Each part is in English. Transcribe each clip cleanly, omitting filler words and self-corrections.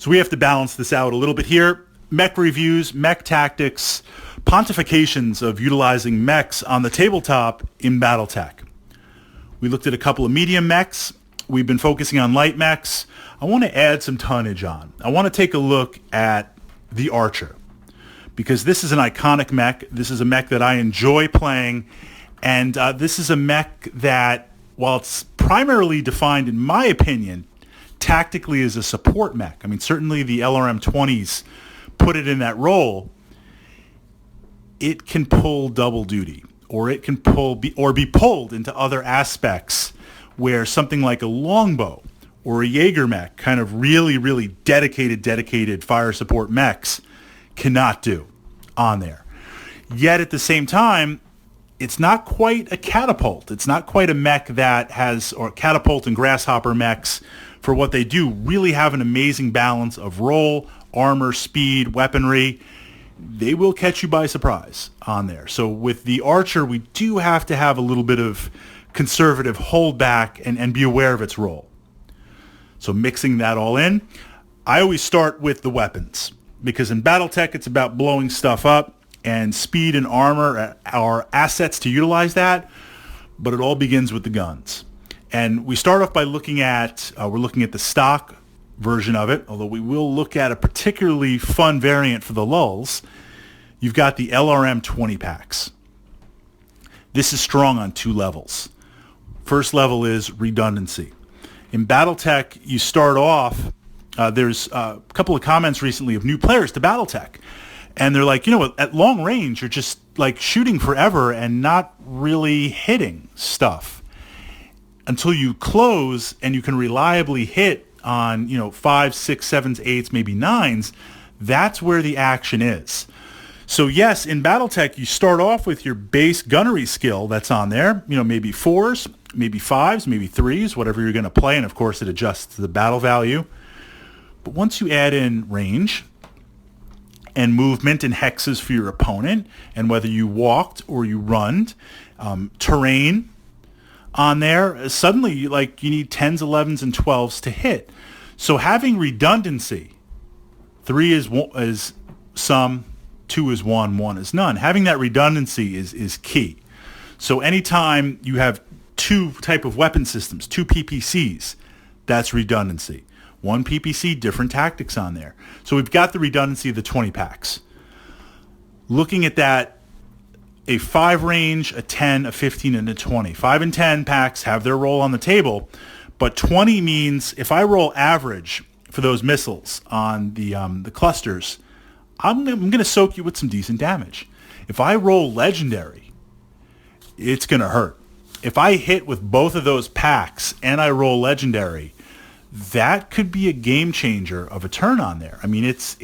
So we have to balance this out a little bit here. Mech reviews, mech tactics, pontifications of utilizing mechs on the tabletop in Battletech. We looked at a couple of medium mechs. We've been focusing on light mechs. I want to add some tonnage on. I want to take a look at the Archer, because this is an iconic mech. This is a mech that I enjoy playing, and this is a mech that, while it's primarily defined, in my opinion, tactically as a support mech. I mean, certainly the LRM-20s put it in that role. It can pull double duty, or it can be pulled into other aspects where something like a longbow or a Jaeger mech, kind of really, really dedicated fire support mechs, cannot do on there. Yet at the same time, it's not quite a catapult. It's not quite a mech that has, or catapult and grasshopper mechs, for what they do, really have an amazing balance of roll, armor, speed, weaponry. They will catch you by surprise on there. So with the Archer, we do have to have a little bit of conservative hold back and be aware of its role. So mixing that all in, I always start with the weapons, because in Battletech it's about blowing stuff up, and speed and armor are assets to utilize that, but it all begins with the guns. And we start off by looking at, we're looking at the stock version of it, although we will look at a particularly fun variant for the lulls. You've got the LRM 20 packs. This is strong on two levels. First level is redundancy. In Battletech, you start off, there's a couple of comments recently of new players to Battletech, and they're like, at long range, you're just like shooting forever and not really hitting stuff until you close and you can reliably hit on, 5s, 6s, 7s, 8s, maybe 9s. That's where the action is. So yes, in Battletech, you start off with your base gunnery skill that's on there, maybe 4s, maybe 5s, maybe 3s, whatever you're going to play, and of course it adjusts to the battle value. But once you add in range and movement and hexes for your opponent, and whether you walked or you runned, terrain on there, suddenly you need 10s, 11s, and 12s to hit. So having redundancy, 3 is some, 2 is 1, 1 is none. Having that redundancy is key. So anytime you have two type of weapon systems, two PPCs, that's redundancy. One PPC, different tactics on there. So we've got the redundancy of the 20 packs. Looking at that, a 5 range, a 10, a 15, and a 20. 5 and 10 packs have their role on the table, but 20 means if I roll average for those missiles on the clusters, I'm going to soak you with some decent damage. If I roll legendary, it's going to hurt. If I hit with both of those packs and I roll legendary, that could be a game changer of a turn on there. I mean, it's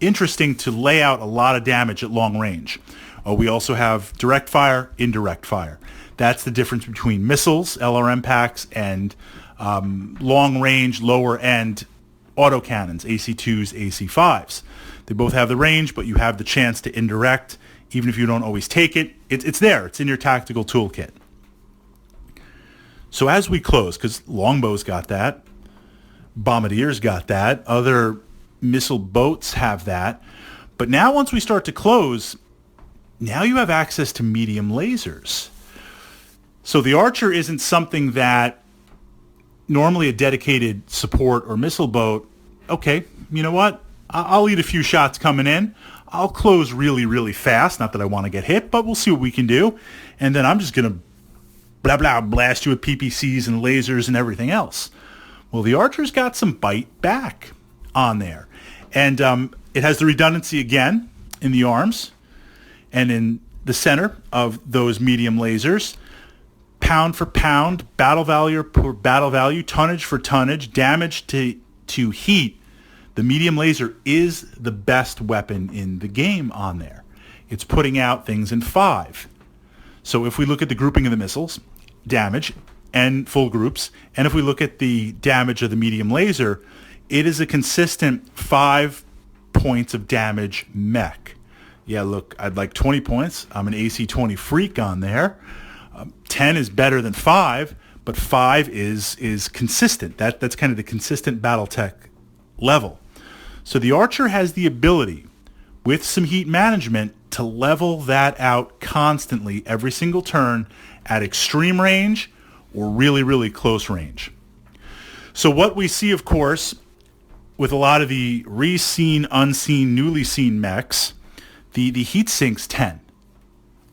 interesting to lay out a lot of damage at long range. We also have direct fire, indirect fire. That's the difference between missiles, LRM packs, and long range, lower end autocannons, AC2s, AC5s. They both have the range, but you have the chance to indirect, even if you don't always take it. It's there. It's in your tactical toolkit. So as we close, because Longbow's got that, Bombardier's got that, other missile boats have that. But now once we start to close, now you have access to medium lasers. So the Archer isn't something that normally a dedicated support or missile boat, okay, you know what? I'll eat a few shots coming in. I'll close really, really fast. Not that I want to get hit, but we'll see what we can do. And then I'm just going to blast you with PPCs and lasers and everything else. Well, the Archer's got some bite back on there. And it has the redundancy again in the arms and in the center of those medium lasers. Pound for pound, battle value per battle value, tonnage for tonnage, damage to heat. The medium laser is the best weapon in the game on there. It's putting out things in 5. So if we look at the grouping of the missiles, damage, and full groups, and if we look at the damage of the medium laser, it is a consistent 5 points of damage mech. Yeah, look, I'd like 20 points. I'm an AC-20 freak on there. 10 is better than 5, but 5 is consistent. That's kind of the consistent Battletech level. So the Archer has the ability, with some heat management, to level that out constantly every single turn at extreme range or really, really close range. So what we see, of course, with a lot of the re-seen, unseen, newly seen mechs, the heat sink's 10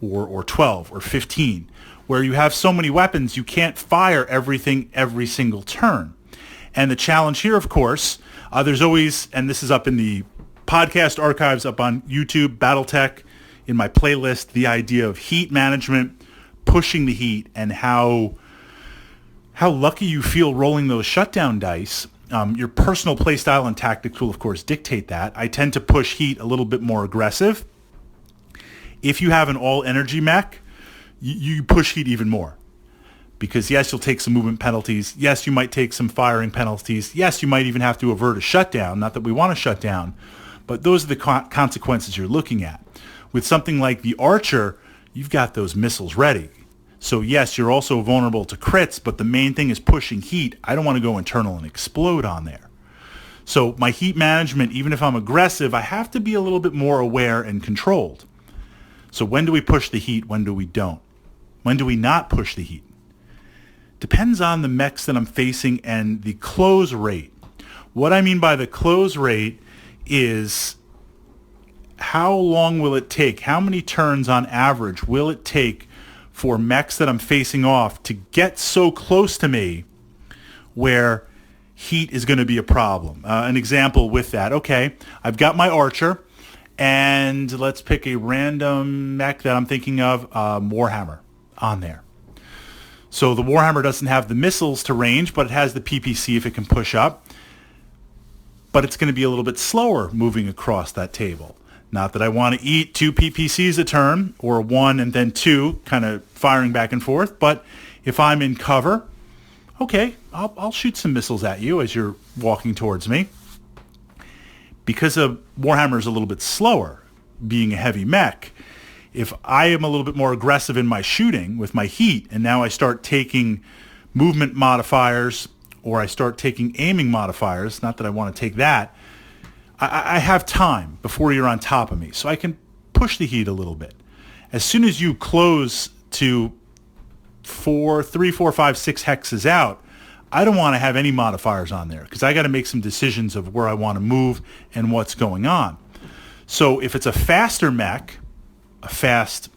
or 12 or 15, where you have so many weapons you can't fire everything every single turn. And the challenge here, of course, there's always, and this is up in the podcast archives up on YouTube, Battletech, in my playlist, the idea of heat management, pushing the heat, and how lucky you feel rolling those shutdown dice. Your personal playstyle and tactics will, of course, dictate that. I tend to push heat a little bit more aggressive. If you have an all-energy mech, you push heat even more. Because, yes, you'll take some movement penalties. Yes, you might take some firing penalties. Yes, you might even have to avert a shutdown. Not that we want to shut down, but those are the consequences you're looking at. With something like the Archer, you've got those missiles ready. So yes, you're also vulnerable to crits, but the main thing is pushing heat. I don't want to go internal and explode on there. So my heat management, even if I'm aggressive, I have to be a little bit more aware and controlled. So when do we push the heat? When do we don't? When do we not push the heat? Depends on the mechs that I'm facing and the close rate. What I mean by the close rate is how long will it take? How many turns on average will it take for mechs that I'm facing off to get so close to me where heat is going to be a problem? An example with that. Okay, I've got my Archer, and let's pick a random mech that I'm thinking of, Warhammer, on there. So the Warhammer doesn't have the missiles to range, but it has the PPC if it can push up. But it's going to be a little bit slower moving across that table. Not that I want to eat 2 PPCs a turn, or 1 and then 2, kind of firing back and forth. But if I'm in cover, okay, I'll shoot some missiles at you as you're walking towards me. Because Warhammer is a little bit slower, being a heavy mech, if I am a little bit more aggressive in my shooting with my heat, and now I start taking movement modifiers, or I start taking aiming modifiers, not that I want to take that, I have time before you're on top of me, so I can push the heat a little bit. As soon as you close to 3, 4, 5, 6 hexes out, I don't want to have any modifiers on there because I got to make some decisions of where I want to move and what's going on. So if it's a faster mech, a fast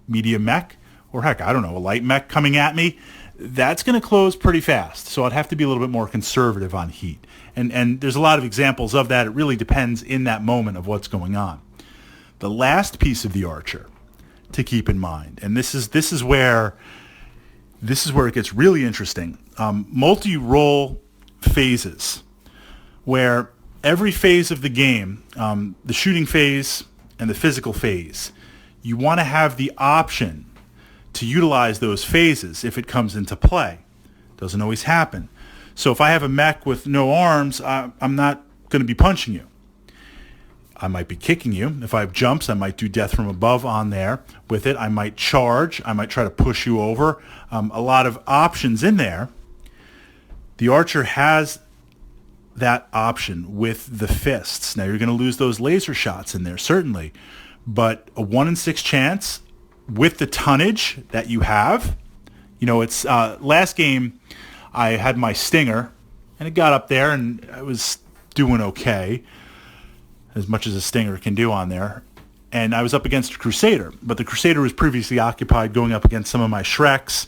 medium mech, or heck, I don't know, a light mech coming at me, that's going to close pretty fast. So I'd have to be a little bit more conservative on heat. And there's a lot of examples of that. It really depends in that moment of what's going on. The last piece of the Archer to keep in mind, and this is where it gets really interesting. Multi-role phases, where every phase of the game, the shooting phase and the physical phase, you want to have the option to utilize those phases if it comes into play. Doesn't always happen. So if I have a mech with no arms, I'm not going to be punching you. I might be kicking you. If I have jumps, I might do death from above on there with it. I might charge. I might try to push you over. A lot of options in there. The Archer has that option with the fists. Now you're going to lose those laser shots in there, certainly. But a 1 in 6 chance with the tonnage that you have. You know, it's last game I had my Stinger, and it got up there, and I was doing okay, as much as a Stinger can do on there. And I was up against a Crusader, but the Crusader was previously occupied going up against some of my Shreks,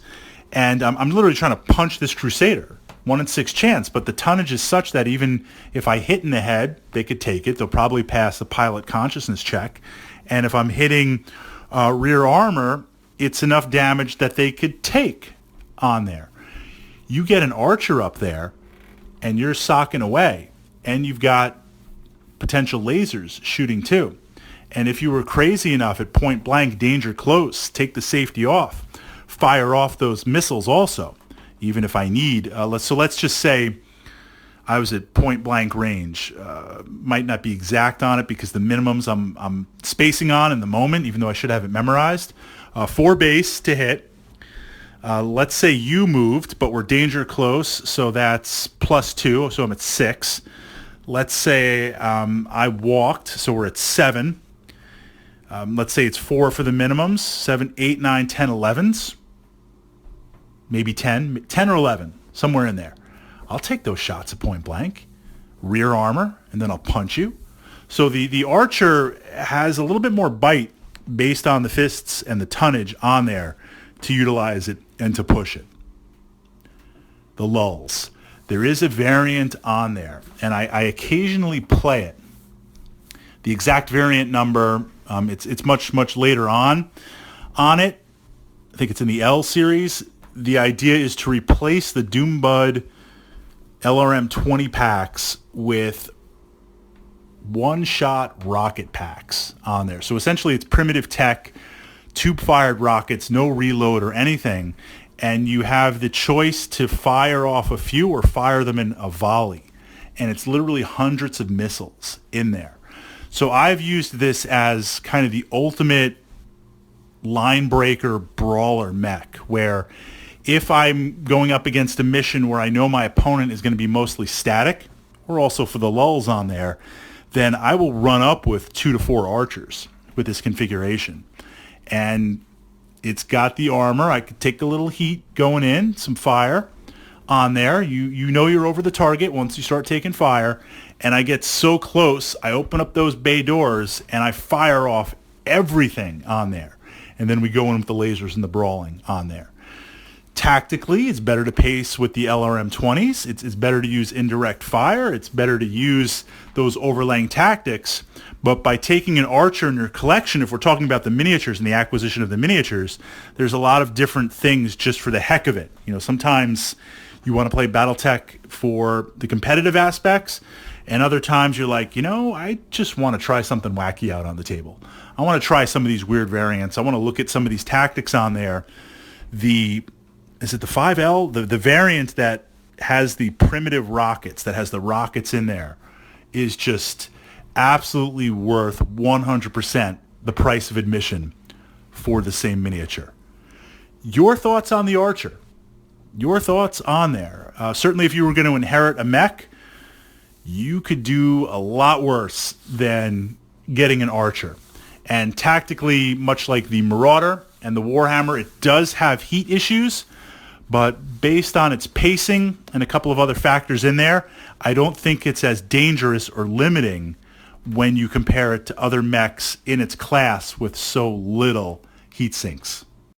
and I'm literally trying to punch this Crusader. 1 in 6 chance, but the tonnage is such that even if I hit in the head, they could take it. They'll probably pass the pilot consciousness check. And if I'm hitting rear armor, it's enough damage that they could take on there. You get an Archer up there, and you're socking away, and you've got potential lasers shooting too. And if you were crazy enough at point blank, danger close, take the safety off, fire off those missiles also, even if I need. So let's just say I was at point blank range. Might not be exact on it because the minimums I'm spacing on in the moment, even though I should have it memorized. 4 base to hit. Let's say you moved, but we're danger close, so that's +2, so I'm at 6. let's say I walked, so we're at 7. Let's say it's 4 for the minimums, 7, 8, 9, 10, 11s, maybe 10 or 11, somewhere in there. I'll take those shots at point blank, rear armor, and then I'll punch you. So the archer has a little bit more bite based on the fists and the tonnage on there to utilize it and to push it. The lulls. There is a variant on there, and I occasionally play it. The exact variant number, it's much later on it. I think it's in the L series. The idea is to replace the Doombud LRM 20 packs with one-shot rocket packs on there. So essentially it's primitive tech, tube-fired rockets, no reload or anything, and you have the choice to fire off a few or fire them in a volley. And it's literally hundreds of missiles in there. So I've used this as kind of the ultimate line breaker brawler mech, where if I'm going up against a mission where I know my opponent is going to be mostly static, or also for the lulls on there, then I will run up with 2 to 4 archers with this configuration. And it's got the armor. I could take a little heat going in, some fire on there. You know you're over the target once you start taking fire. And I get so close, I open up those bay doors and I fire off everything on there. And then we go in with the lasers and the brawling on there. Tactically, it's better to pace with the LRM 20s. It's better to use indirect fire. It's better to use those overlaying tactics. But by taking an archer in your collection, if we're talking about the miniatures and the acquisition of the miniatures, there's a lot of different things just for the heck of it. You know, sometimes you want to play Battletech for the competitive aspects, and other times you're like, you know, I just want to try something wacky out on the table. I want to try some of these weird variants. I want to look at some of these tactics on there. Is it the 5L? The variant that has the primitive rockets, that has the rockets in there, is just absolutely worth 100% the price of admission for the same miniature. Your thoughts on the Archer? Your thoughts on there? Certainly if you were going to inherit a mech, you could do a lot worse than getting an Archer. And tactically, much like the Marauder and the Warhammer, it does have heat issues. But based on its pacing and a couple of other factors in there, I don't think it's as dangerous or limiting when you compare it to other mechs in its class with so little heat sinks.